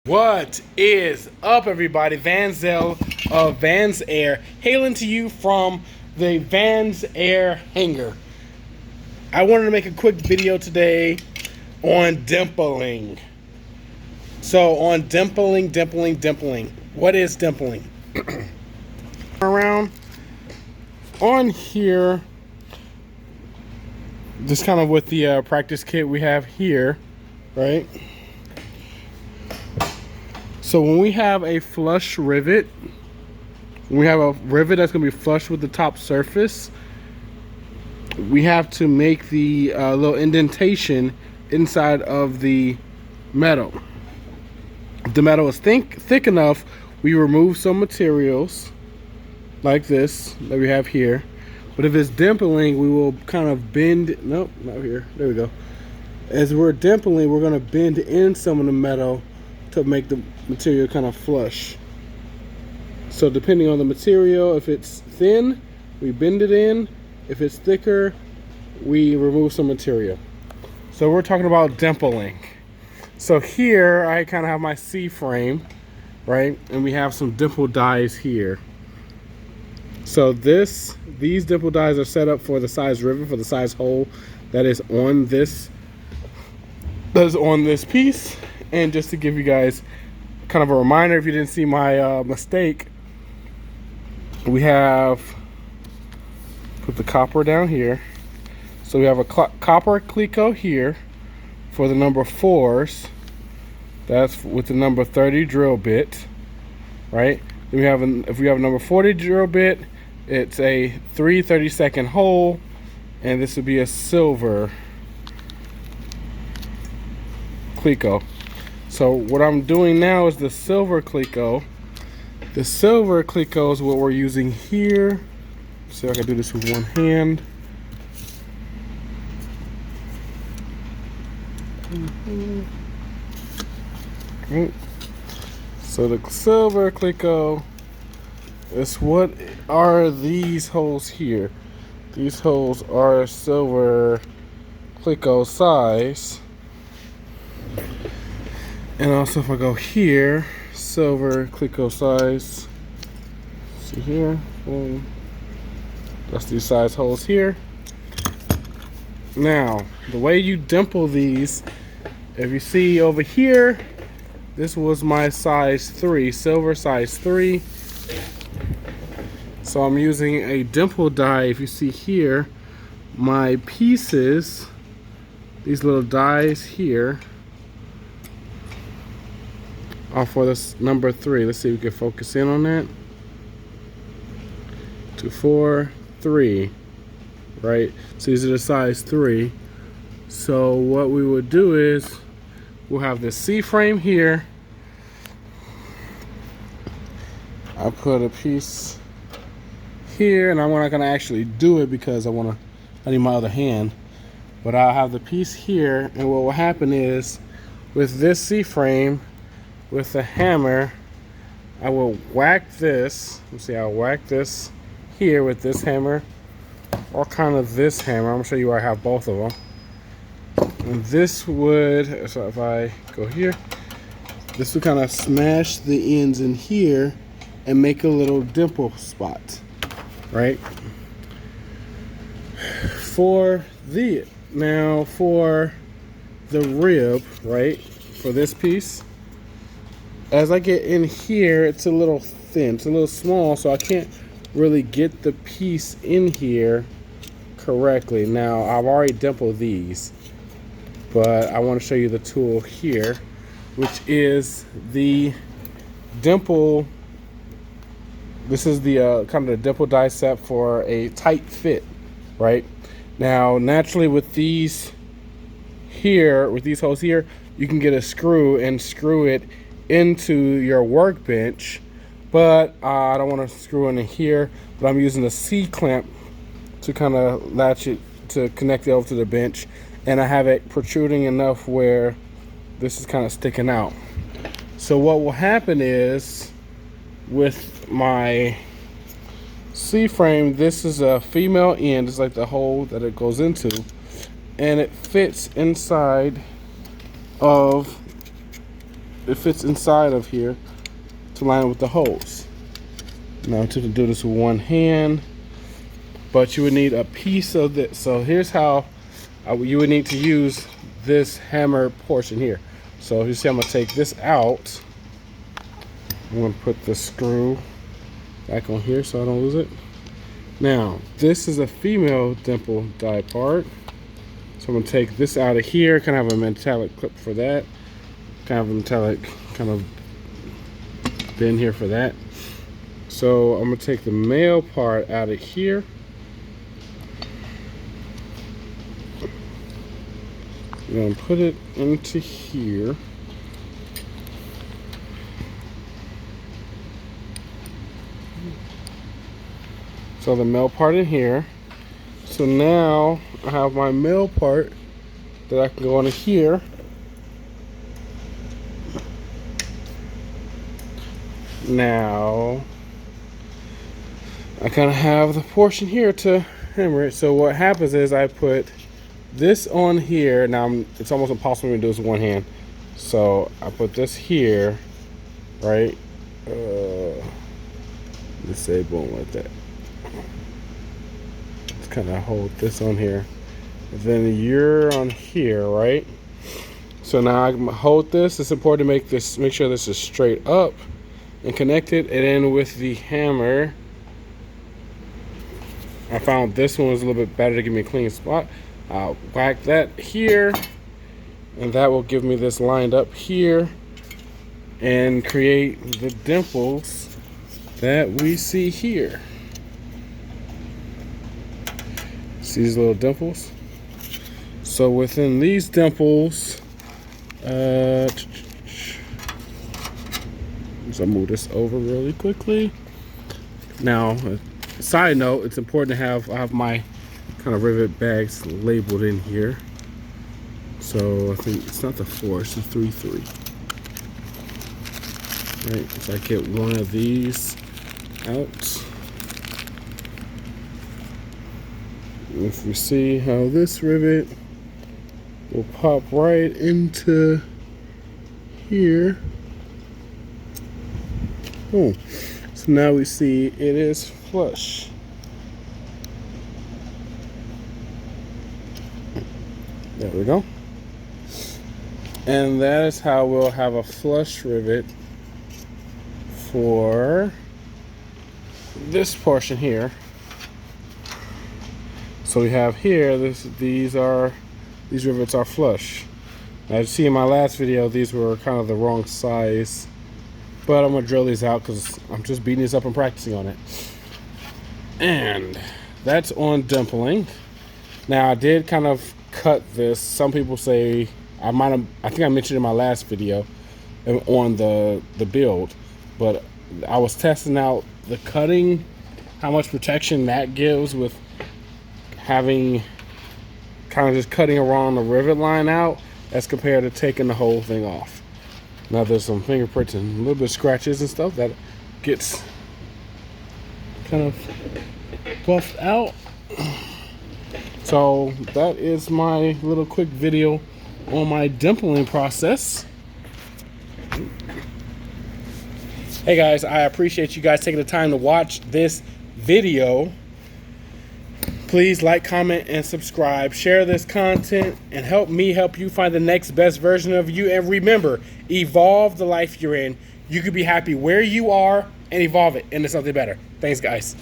What is up, everybody? VanzAir of VanzAir, hailing to you from the VanzAir hangar. I wanted to make a quick video today on dimpling. So on dimpling. What is dimpling? Around on here, just kind of with the practice kit we have here, right? So when we have a flush rivet, we have a rivet that's going to be flush with the top surface, we have to make the little indentation inside of the metal. If the metal is thick enough, we remove some materials like this that we have here. But if it's dimpling, we will kind of bend, nope, not here, there we go. As we're dimpling, we're going to bend in some of the metal to make the material kind of flush. So depending on the material, if it's thin, we bend it in. If it's thicker, we remove some material. So we're talking about dimpling. So here I kind of have my C-frame, right? And we have some dimple dies here. So these dimple dies are set up for the size rivet, for the size hole that is on this piece. And just to give you guys kind of a reminder, if you didn't see my mistake, we have put the copper down here. So we have a copper cleco here for the number 4s. That's with the number 30 drill bit, right? Then we have if we have a number 40 drill bit, it's a 3 30-second hole, and this would be a silver cleco. So what I'm doing now is the silver cleco. The silver cleco is what we're using here. See if I can do this with one hand. Right. So the silver cleco is what are these holes here. These holes are silver cleco size. And also if I go here, silver cleco size. See here, boom. That's these size holes here. Now, the way you dimple these, if you see over here, this was my size 3, silver size 3. So I'm using a dimple die. If you see here, my pieces, these little dies here, are for this number 3. Let's see if we can focus in on that. 2, 4, 3, right? So these are the size 3. So what we would do is we'll have this C-frame here. I put a piece here, and I'm not gonna actually do it because I need my other hand. But I'll have the piece here, and what will happen is with this C-frame, with the hammer, I will whack this. Let's see, I'll whack this here with this hammer, or kind of this hammer. I'm gonna show you where I have both of them. And this would, so if I go here, this would kind of smash the ends in here and make a little dimple spot, right? For the rib, right, for this piece, as I get in here, it's a little thin, it's a little small, so I can't really get the piece in here correctly. Now, I've already dimpled these, but I want to show you the tool here, which is the dimple. This is the kind of the dimple die set for a tight fit, right? Now, naturally with these here, with these holes here, you can get a screw and screw it into your workbench, but I don't want to screw in here, but I'm using a C-clamp to kind of latch it to connect it over to the bench, and I have it protruding enough where this is kind of sticking out. So what will happen is with my C-frame, this is a female end, it's like the hole that it goes into, and it fits inside of it fits inside of here to line up with the holes. Now to do this with one hand, but you would need a piece of this. So here's how you would need to use this hammer portion here. So you see, I'm gonna take this out. I'm gonna put the screw back on here so I don't lose it. Now, this is a female dimple die part. So I'm gonna take this out of here. Kind of have a metallic clip for that. Kind of a metallic kind of bin here for that. So I'm gonna take the male part out of here. I'm gonna put it into here. So the male part in here. So now I have my male part that I can go into here. Now I kind of have the portion here to hammer it. So what happens is I put this on here. Now it's almost impossible to do this with one hand. So I put this here, right? Let's say boom, like that. Just kind of hold this on here. And then you're on here, right? So now I hold this. It's important to make sure this is straight up and connected. And then with the hammer, I found this one was a little bit better to give me a clean spot. I'll whack that here, and that will give me this lined up here and create the dimples that we see here. See these little dimples? So within these dimples, so I'll move this over really quickly. Now, side note, it's important to I have my kind of rivet bags labeled in here. So I think it's not the 4, it's the 3-3. Right, so I get one of these out. And if you see how this rivet will pop right into here. Oh, so now we see it is flush. There we go. And that is how we'll have a flush rivet for this portion here. So we have here, these rivets are flush. Now, as you see in my last video, these were kind of the wrong size, but I'm gonna drill these out because I'm just beating these up and practicing on it. And that's on dimpling. Now I did kind of cut this. Some people say, I think I mentioned in my last video on the build, but I was testing out the cutting, how much protection that gives with having kind of just cutting around the rivet line out as compared to taking the whole thing off. Now there's some fingerprints and a little bit of scratches and stuff that gets kind of buffed out. So that is my little quick video on my dimpling process. Hey guys, I appreciate you guys taking the time to watch this video. Please like, comment, and subscribe. Share this content and help me help you find the next best version of you. And remember, evolve the life you're in. You could be happy where you are and evolve it into something better. Thanks, guys.